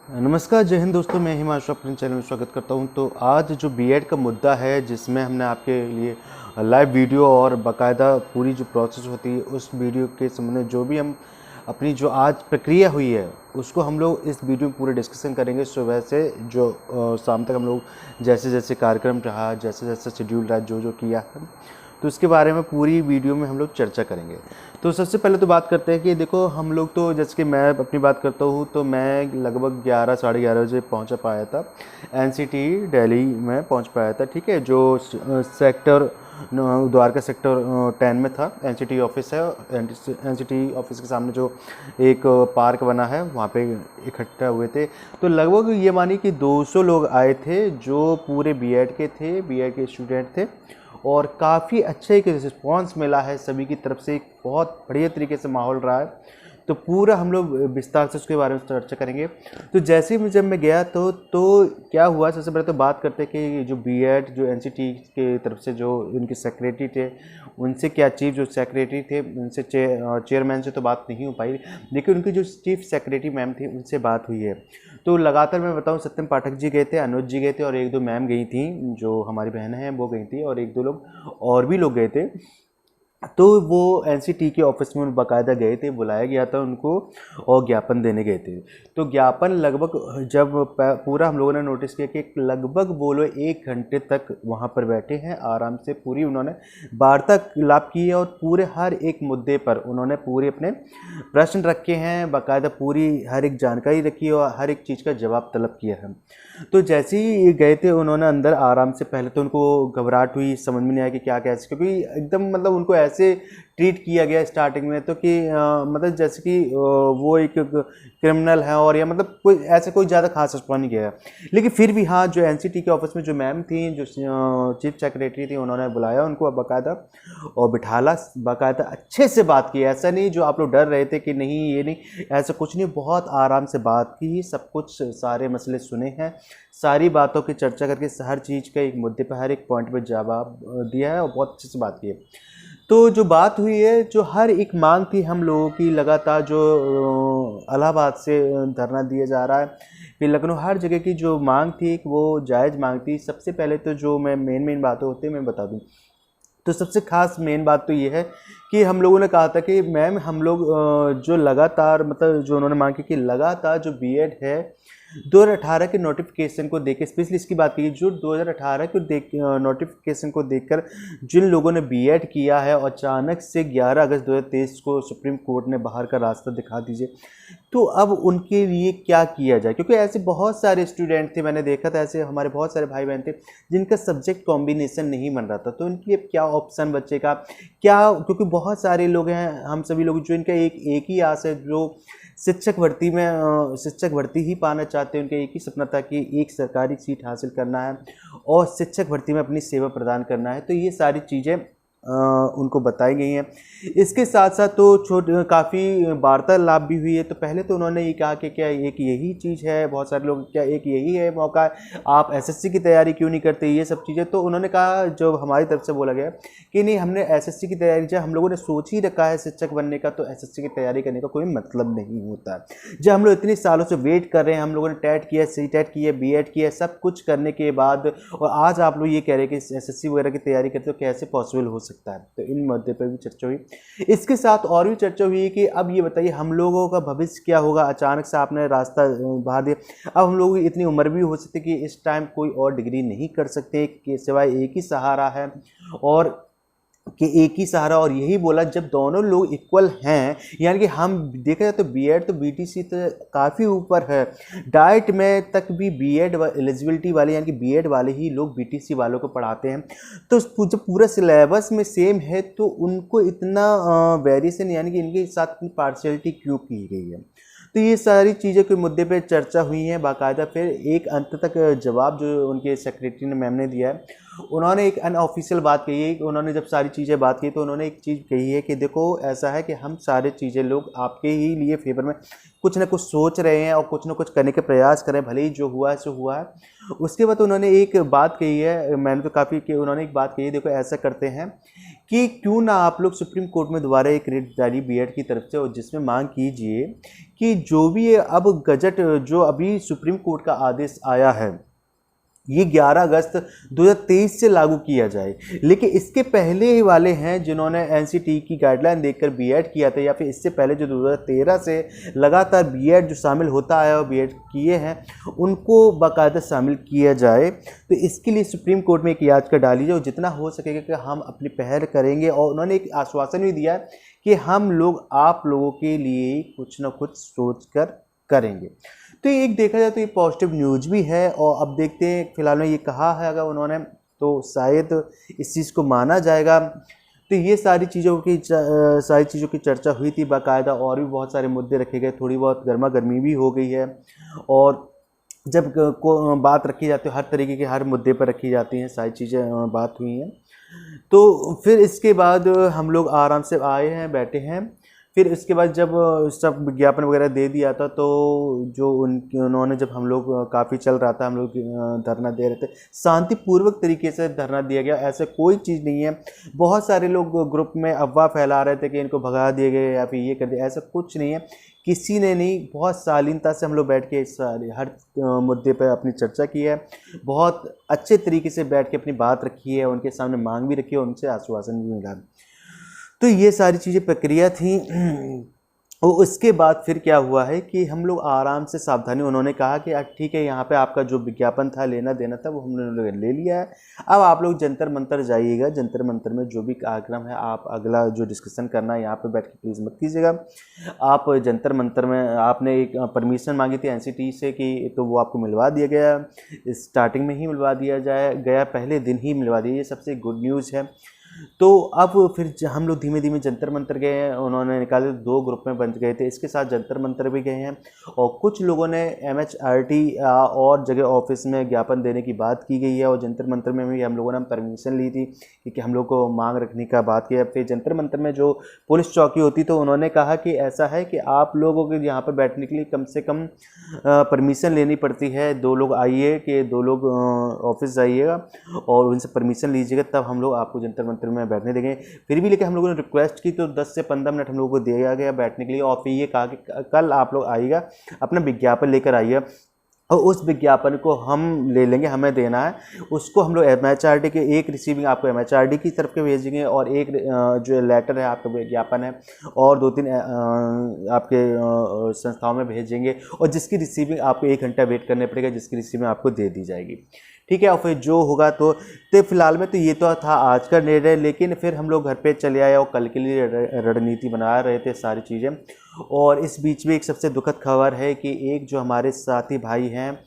नमस्कार, जय हिंद दोस्तों। मैं हिमांशु अपने चैनल में स्वागत करता हूं। तो आज जो बीएड का मुद्दा है, जिसमें हमने आपके लिए लाइव वीडियो और बाकायदा पूरी जो प्रोसेस होती है उस वीडियो के संबंध में जो भी हम अपनी जो आज प्रक्रिया हुई है उसको हम लोग इस वीडियो में पूरे डिस्कशन करेंगे। सुबह से जो शाम तक हम लोग जैसे जैसे कार्यक्रम रहा, जैसे जैसे शेड्यूल रहा, जो जो किया है, तो इसके बारे में पूरी वीडियो में हम लोग चर्चा करेंगे। तो सबसे पहले तो बात करते हैं कि देखो, हम लोग तो जैसे कि मैं अपनी बात करता हूँ तो मैं लगभग 11 साढ़े 11 बजे पहुँच पाया था। एनसीटी दिल्ली में पहुँच पाया था, ठीक है, जो सेक्टर द्वारका सेक्टर 10 में था। एनसीटी ऑफिस है, एनसीटी ऑफिस के सामने जो एक पार्क बना है वहाँ पे इकट्ठा हुए थे। तो लगभग ये मानिए कि 200 लोग आए थे जो पूरे बीएड के थे, बीएड के स्टूडेंट थे, और काफ़ी अच्छा एक रिस्पॉन्स मिला है सभी की तरफ से। एक बहुत बढ़िया तरीके से माहौल रहा है। तो पूरा हम लोग विस्तार से उसके बारे में चर्चा करेंगे। तो जैसे ही जब मैं गया तो क्या हुआ, सबसे पहले तो बात करते हैं कि जो बीएड जो एनसीटी के तरफ से जो उनके सेक्रेटरी थे उनसे क्या, चीफ जो सेक्रेटरी थे उनसे चेयरमैन से तो बात नहीं हो पाई, लेकिन उनकी जो चीफ सेक्रेटरी मैम थी उनसे बात हुई है। तो लगातार मैं बताऊं, सत्यम पाठक जी गए थे, अनुज जी गए थे, और एक दो मैम गई थी जो हमारी बहनें हैं वो गई थी, और एक दो लोग और भी लोग गए थे। तो वो एनसीटी के ऑफिस में बाकायदा गए थे, बुलाया गया था उनको, और ज्ञापन देने गए थे। तो ज्ञापन लगभग जब पूरा हम लोगों ने नोटिस किया कि लगभग वो लोग 1 घंटे तक वहाँ पर बैठे हैं आराम से। पूरी उन्होंने वार्तालाप की है और पूरे हर एक मुद्दे पर उन्होंने पूरे अपने प्रश्न रखे हैं, बाकायदा पूरी हर एक जानकारी रखी है और हर एक चीज़ का जवाब तलब किया है। तो जैसे ही गए थे उन्होंने अंदर आराम से, पहले तो उनको घबराहट हुई, समझ में नहीं आया कि क्या कैसे, क्योंकि एकदम मतलब उनको ऐसे ट्रीट किया गया स्टार्टिंग में तो कि मतलब जैसे कि वो एक क्रिमिनल है, और या मतलब कोई ऐसे कोई ज़्यादा खास रिस्पॉन्स नहीं किया। लेकिन फिर भी हाँ, जो एनसीटी के ऑफिस में जो मैम थी, जो चीफ सेक्रेटरी थी, उन्होंने बुलाया उनको बाकायदा और बिठाला, बाकायदा अच्छे से बात की। ऐसा नहीं जो आप लोग डर रहे थे कि नहीं ये नहीं, ऐसा कुछ नहीं, बहुत आराम से बात की, सब कुछ सारे मसले सुने हैं, सारी बातों की चर्चा करके हर चीज़ का एक मुद्दे पर हर एक पॉइंट पर जवाब दिया है और बहुत अच्छे से बात की है। तो जो बात हुई है, जो हर एक मांग थी हम लोगों की, लगातार जो इलाहाबाद से धरना दिया जा रहा है, फिर लखनऊ, हर जगह की जो मांग थी वो जायज़ मांग थी। सबसे पहले तो जो मैं मेन बातें होती है मैं बता दूं, तो सबसे खास मेन बात तो ये है कि हम लोगों ने कहा था कि मैम हम लोग जो लगातार मतलब जो उन्होंने मांग की कि लगातार जो बीएड है 2018 के नोटिफिकेशन को देख, स्पेशली इसकी बात की, जो 2018 को देख नोटिफिकेशन को देखकर जिन लोगों ने बीएड किया है और अचानक से 11 अगस्त 2023 को सुप्रीम कोर्ट ने बाहर का रास्ता दिखा दीजिए, तो अब उनके लिए क्या किया जाए। क्योंकि ऐसे बहुत सारे स्टूडेंट थे, मैंने देखा था, ऐसे हमारे बहुत सारे भाई बहन थे जिनका सब्जेक्ट कॉम्बिनेशन नहीं बन रहा था, तो उनके लिए क्या ऑप्शन बचेगा क्या, क्योंकि बहुत सारे लोग हैं, हम सभी लोग, जो इनका एक ही आस है, जो शिक्षक भर्ती में शिक्षक भर्ती ही पाना चाहते हैं। उनका एक ही सपना था कि एक सरकारी सीट हासिल करना है और शिक्षक भर्ती में अपनी सेवा प्रदान करना है। तो ये सारी चीज़ें उनको बताई गई हैं। इसके साथ साथ तो काफ़ी वार्तालाप भी हुई है। तो पहले तो उन्होंने ये कहा कि क्या एक यही चीज़ है, बहुत सारे लोग, क्या एक यही है मौका है, आप एसएससी की तैयारी क्यों नहीं करते, ये सब चीज़ें। तो उन्होंने कहा, जो हमारी तरफ से बोला गया कि नहीं, हमने एसएससी की तैयारी, जब हम लोगों ने सोच ही रखा है शिक्षक बनने का, तो एसएससी की तैयारी करने का कोई मतलब नहीं होता है। जब हम लोग इतने सालों से वेट कर रहे हैं, हम लोगों ने टेट किया, सीटेट किया, बीएड किया, सब कुछ करने के बाद, और आज आप लोग ये कह रहे हैं कि एसएससी वगैरह की तैयारी करते हो, कैसे पॉसिबल हो सकता है। तो इन मुद्दे पर भी चर्चा हुई। इसके साथ और भी चर्चा हुई कि अब ये बताइए हम लोगों का भविष्य क्या होगा, अचानक से आपने रास्ता बाहर दिया। अब हम लोगों की इतनी उम्र भी हो सकती है कि इस टाइम कोई और डिग्री नहीं कर सकते, कि सिवाय एक ही सहारा है, और कि एक ही सहारा, और यही बोला जब दोनों लोग इक्वल हैं, यानी कि हम देखा जाए तो बीएड तो बीटीसी तो काफ़ी ऊपर है, डाइट में तक भी बीएड एलिजिबिलिटी वाले, यानी कि बीएड वाले ही लोग बीटीसी वालों को पढ़ाते हैं। तो जब पूरा सिलेबस में सेम है तो उनको इतना वेरिएशन, यानी कि इनके साथ पार्शियलिटी क्यों की गई है। तो ये सारी चीज़ें के मुद्दे पे चर्चा हुई हैं बाकायदा। फिर एक अंत तक जवाब जो उनके सेक्रेटरी ने, मैम ने दिया है, उन्होंने एक अनऑफिशियल बात कही है कि उन्होंने जब सारी चीज़ें बात की तो उन्होंने एक चीज़ कही है कि देखो ऐसा है कि हम सारे चीज़ें लोग आपके ही लिए फेवर में कुछ ना कुछ सोच रहे हैं और कुछ ना कुछ करने के प्रयास करें, भले ही जो हुआ है सो हुआ है। उसके बाद उन्होंने एक बात कही है, मैंने तो काफ़ी कि उन्होंने एक बात कही है, देखो ऐसा करते हैं कि क्यों ना आप लोग सुप्रीम कोर्ट में दोबारा एक रिट डालिए बीएड की तरफ से, और जिसमें मांग कीजिए कि जो भी ये अब गजट जो अभी सुप्रीम कोर्ट का आदेश आया है ये 11 अगस्त 2023 से लागू किया जाए। लेकिन इसके पहले ही वाले हैं जिन्होंने एनसीटी की गाइडलाइन देखकर बीएड किया था, या फिर इससे पहले जो 2013 से लगातार बीएड जो शामिल होता आया और बीएड किए हैं उनको बाकायदा शामिल किया जाए। तो इसके लिए सुप्रीम कोर्ट में एक याचिका डाली जाए और जितना हो सकेगा कि हम अपनी पहल करेंगे। और उन्होंने एक आश्वासन भी दिया कि हम लोग आप लोगों के लिए कुछ ना कुछ सोच कर करेंगे। तो एक देखा जाए तो ये पॉजिटिव न्यूज भी है। और अब देखते हैं, फिलहाल में ये कहा है अगर उन्होंने तो शायद इस चीज़ को माना जाएगा। तो ये सारी चीज़ों की चर्चा हुई थी बाकायदा, और भी बहुत सारे मुद्दे रखे गए, थोड़ी बहुत गर्मा गर्मी भी हो गई है। और जब बात रखी जाती है हर तरीके के हर मुद्दे पर रखी जाती हैं, सारी चीज़ें बात हुई हैं। तो फिर इसके बाद हम लोग आराम से आए हैं, बैठे हैं। फिर इसके बाद जब सब विज्ञापन वगैरह दे दिया था तो जो उन्होंने जब हम लोग काफ़ी चल रहा था, हम लोग धरना दे रहे थे, शांतिपूर्वक तरीके से धरना दिया गया, ऐसा कोई चीज़ नहीं है। बहुत सारे लोग ग्रुप में अफवाह फैला रहे थे कि इनको भगा दिए गए या फिर ये कर दिया, ऐसा कुछ नहीं है, किसी ने नहीं। बहुत शालीनता से हम लोग बैठ के इस हर मुद्दे पर अपनी चर्चा की है, बहुत अच्छे तरीके से बैठ के अपनी बात रखी है, उनके सामने मांग भी रखी है, उनसे आश्वासन भी मिला। तो ये सारी चीज़ें प्रक्रिया थी। और उसके बाद फिर क्या हुआ है कि हम लोग आराम से सावधानी, उन्होंने कहा कि ठीक है यहाँ पे आपका जो विज्ञापन था लेना देना था वो हमने ले लिया है, अब आप लोग जंतर मंतर जाइएगा, जंतर मंतर में जो भी कार्यक्रम है आप अगला जो डिस्कशन करना है यहाँ पे बैठ के प्लीज़ मत कीजिएगा। आप जंतर मंतर में आपने एक परमिशन मांगी थी एनसीटी से कि तो वो आपको मिलवा दिया गया, स्टार्टिंग में ही मिलवा दिया गया, पहले दिन ही मिलवा दिया, ये सबसे गुड न्यूज़ है। तो अब फिर हम लोग धीमे धीमे जंतर मंतर गए हैं, उन्होंने निकाले 2 ग्रुप में बन गए थे, इसके साथ जंतर मंतर भी गए हैं। और कुछ लोगों ने एमएचआरडी और जगह ऑफिस में ज्ञापन देने की बात की गई है, और जंतर मंतर में भी हम लोगों ने परमिशन ली थी क्योंकि हम लोग को मांग रखने का बात किया। फिर जंतर मंतर में जो पुलिस चौकी होती तो उन्होंने कहा कि ऐसा है कि आप लोगों के यहाँ पर बैठने के लिए कम से कम परमिशन लेनी पड़ती है, 2 लोग आइए कि 2 लोग ऑफिस जाइएगा और उनसे परमिशन लीजिएगा, तब हम लोग आपको जंतर मंतर में बैठने देंगे। फिर भी लेकिन हम लोगों ने रिक्वेस्ट की तो 10 से 15 मिनट हम लोगों को दिया गया बैठने के लिए, और फिर ये कहा कि कल आप लोग आइएगा, अपना विज्ञापन लेकर आइए और उस विज्ञापन को हम ले लेंगे, हमें देना है उसको। हम लोग एमएचआरडी के एक रिसीविंग आपको एमएचआरडी की तरफ के भेजेंगे, और एक जो लेटर है आपका विज्ञापन है और 2-3 आपके संस्थाओं में भेजेंगे, और जिसकी रिसीविंग आपको 1 घंटा वेट करने पड़ेगा, जिसकी रिसीविंग आपको दे दी जाएगी। ठीक है, और फिर जो होगा तो फिलहाल में तो ये तो था आज का निर्णय। लेकिन फिर हम लोग घर पे चले आए और कल के लिए रणनीति बना रहे थे सारी चीज़ें। और इस बीच में एक सबसे दुखद खबर है कि एक जो हमारे साथी भाई हैं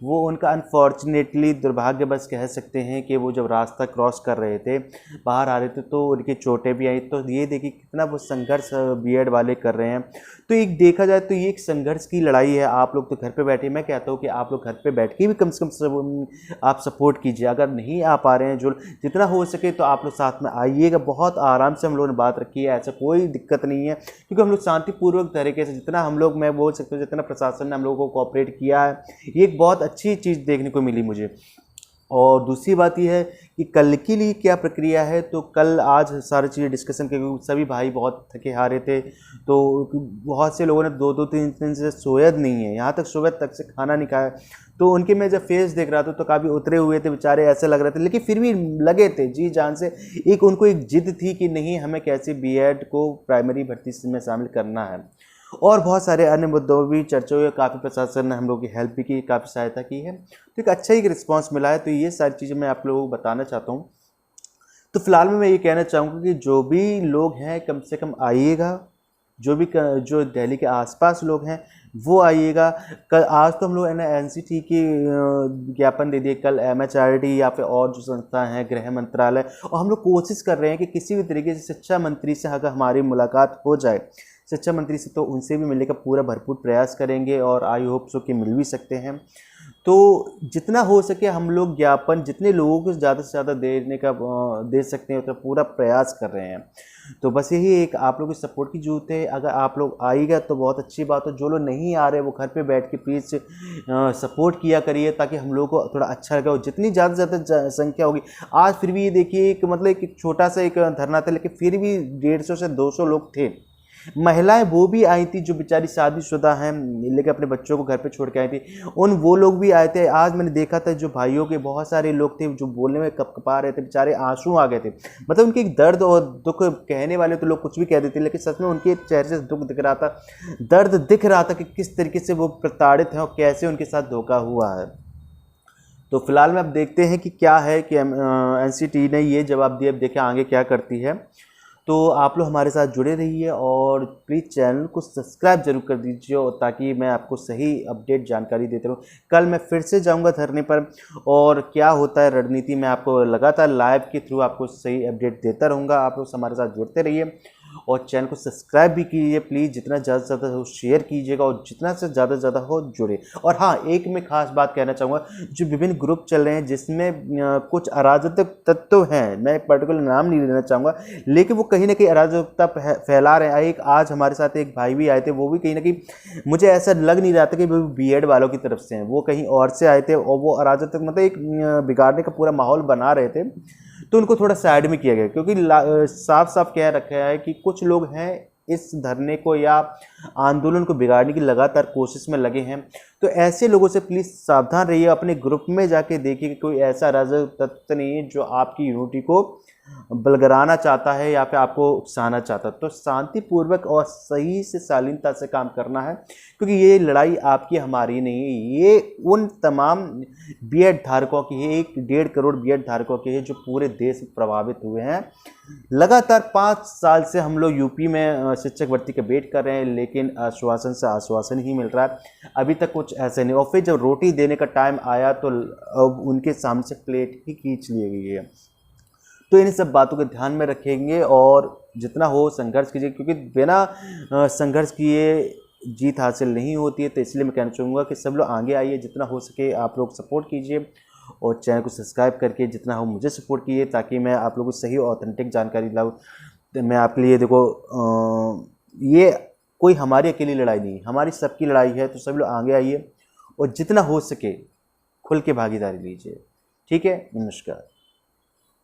वो उनका अनफॉर्चुनेटली दुर्भाग्यवश कह सकते हैं कि वो जब रास्ता क्रॉस कर रहे थे, बाहर आ रहे थे, तो उनकी चोटें भी आई। तो ये देखिए कितना वो संघर्ष बीएड वाले कर रहे हैं। तो एक देखा जाए तो ये एक संघर्ष की लड़ाई है। आप लोग तो घर पे बैठे, मैं कहता हूँ कि आप लोग घर पे बैठ के भी कम से कम आप सपोर्ट कीजिए। अगर नहीं आ पा रहे हैं जो जितना हो सके तो आप लोग साथ में आइएगा। बहुत आराम से हम लोगों ने बात रखी है, ऐसा कोई दिक्कत नहीं है, क्योंकि हम लोग शांतिपूर्वक तरीके से जितना हम लोग, मैं बोल सकता हूँ जितना प्रशासन ने हम लोगों को कोऑपरेट किया है, ये एक बहुत अच्छी चीज़ देखने को मिली मुझे। और दूसरी बात यह है कि कल के लिए क्या प्रक्रिया है। तो कल आज सारी चीज़ें डिस्कशन के, सभी भाई बहुत थके हारे थे, तो बहुत से लोगों ने 2-3 दिन से सोया नहीं है, यहाँ तक सुबह तक से खाना नहीं खाया। तो उनके मैं जब फेस देख रहा था तो काफ़ी उतरे हुए थे बेचारे, ऐसे लग रहे थे, लेकिन फिर भी लगे थे जी जान से। एक उनको एक जिद थी कि नहीं, हमें कैसे बीएड को प्राइमरी भर्ती में शामिल करना है। और बहुत सारे अन्य मुद्दों भी चर्चा हुई, काफ़ी प्रशासन ने हम लोगों की हेल्प भी की, काफ़ी सहायता की है। तो एक अच्छा ही रिस्पांस मिला है। तो ये सारी चीज़ें मैं आप लोगों को बताना चाहता हूँ। तो फिलहाल में मैं ये कहना चाहूँगा कि जो भी लोग हैं कम से कम आइएगा, जो दिल्ली के आसपास लोग हैं वो आइएगा। कल आज तो हम लोग एनसीटी की विज्ञापन दे दिए, कल एमएचआरडी या फिर और जो संस्था हैं, गृह मंत्रालय, और हम लोग कोशिश कर रहे हैं कि किसी भी तरीके से शिक्षा मंत्री से अगर हमारी मुलाकात हो जाए, शिक्षा मंत्री से, तो उनसे भी मिलने का पूरा भरपूर प्रयास करेंगे और आई होप सो कि मिल भी सकते हैं। तो जितना हो सके हम लोग ज्ञापन जितने लोगों को ज़्यादा से ज़्यादा देने का दे सकते हैं उतना पूरा प्रयास कर रहे हैं। तो बस यही एक आप लोगों की सपोर्ट की ज़रूरत है। अगर आप लोग आइएगा तो बहुत अच्छी बात है, जो लोग नहीं आ रहे वो घर पे बैठ के प्लीज़ सपोर्ट किया करिए ताकि हम लोगों को थोड़ा अच्छा लगे। और जितनी ज़्यादा से ज़्यादा संख्या होगी, आज फिर भी ये देखिए एक मतलब एक छोटा सा एक धरना था, लेकिन फिर भी 150 से 200 लोग थे। महिलाएं वो भी आई थी जो बेचारी शादीशुदा हैं, लेकिन अपने बच्चों को घर पे छोड़ के आई थी, वो लोग भी आए थे। आज मैंने देखा था जो भाइयों के बहुत सारे लोग थे जो बोलने में कपकपा रहे थे, बेचारे आंसू आ गए थे। मतलब उनके एक दर्द और दुख, कहने वाले तो लोग कुछ भी कह देते, लेकिन सच में उनके चेहरे से दुख दिख रहा था, दर्द दिख रहा था कि किस तरीके से वो प्रताड़ित हैं और कैसे उनके साथ धोखा हुआ है। तो फिलहाल में अब देखते हैं कि क्या है कि एनसीटी ने ये जवाब दिया, अब देखें आगे क्या करती है। तो आप लोग हमारे साथ जुड़े रहिए और प्लीज़ चैनल को सब्सक्राइब जरूर कर दीजिए ताकि मैं आपको सही अपडेट जानकारी देते रहूँ। कल मैं फिर से जाऊंगा धरने पर और क्या होता है रणनीति मैं आपको लगातार लाइव के थ्रू आपको सही अपडेट देता रहूँगा। आप लोग हमारे साथ जुड़ते रहिए और चैनल को सब्सक्राइब भी कीजिए प्लीज़, जितना ज़्यादा से ज़्यादा हो शेयर कीजिएगा और जितना से ज़्यादा हो जुड़े। और हाँ, एक मैं खास बात कहना चाहूँगा, जो विभिन्न ग्रुप चल रहे हैं जिसमें कुछ अराजक तत्व हैं, मैं पर्टिकुलर नाम नहीं लेना चाहूँगा, लेकिन वो कहीं ना कहीं अराजकता फैला रहे हैं। एक आज हमारे साथ एक भाई भी आए थे, वो भी कहीं ना कहीं मुझे ऐसा लग नहीं रहा था कि वो बीएड वालों की तरफ से हैं, वो कहीं और से आए थे और वो अराजकता मतलब एक बिगाड़ने का पूरा माहौल बना रहे थे। तो उनको थोड़ा साइड में किया गया, क्योंकि साफ साफ कह रखा है कि कुछ लोग हैं इस धरने को या आंदोलन को बिगाड़ने की लगातार कोशिश में लगे हैं। तो ऐसे लोगों से प्लीज़ सावधान रहिए, अपने ग्रुप में जाके देखिए कि कोई ऐसा अराजक तत्व नहीं है जो आपकी यूनिटी को बलगराना चाहता है या फिर आपको उकसाना चाहता है। तो शांतिपूर्वक और सही से शालीनता से काम करना है, क्योंकि ये लड़ाई आपकी हमारी नहीं है, ये उन तमाम बीएड धारकों की है, 1.5 करोड़ बीएड धारकों की है जो पूरे देश में प्रभावित हुए हैं। लगातार 5 साल से हम लोग यूपी में शिक्षक भर्ती का वेट कर रहे हैं, लेकिन आश्वासन से आश्वासन ही मिल रहा है, अभी तक कुछ ऐसे नहीं। और फिर जब रोटी देने का टाइम आया तो अब उनके सामने से प्लेट ही खींच ली गई है। तो इन सब बातों को ध्यान में रखेंगे और जितना हो संघर्ष कीजिए, क्योंकि बिना संघर्ष किए जीत हासिल नहीं होती है। तो इसलिए मैं कहना चाहूँगा कि सब लोग आगे आइए, जितना हो सके आप लोग सपोर्ट कीजिए और चैनल को सब्सक्राइब करके जितना हो मुझे सपोर्ट कीजिए ताकि मैं आप लोगों को सही ऑथेंटिक जानकारी लाऊँ। तो मैं आपके लिए देखो ये कोई हमारी अकेली लड़ाई नहीं, हमारी सबकी लड़ाई है। तो सब लोग आगे आइए और जितना हो सके खुल के भागीदारी लीजिए। ठीक है, नमस्कार।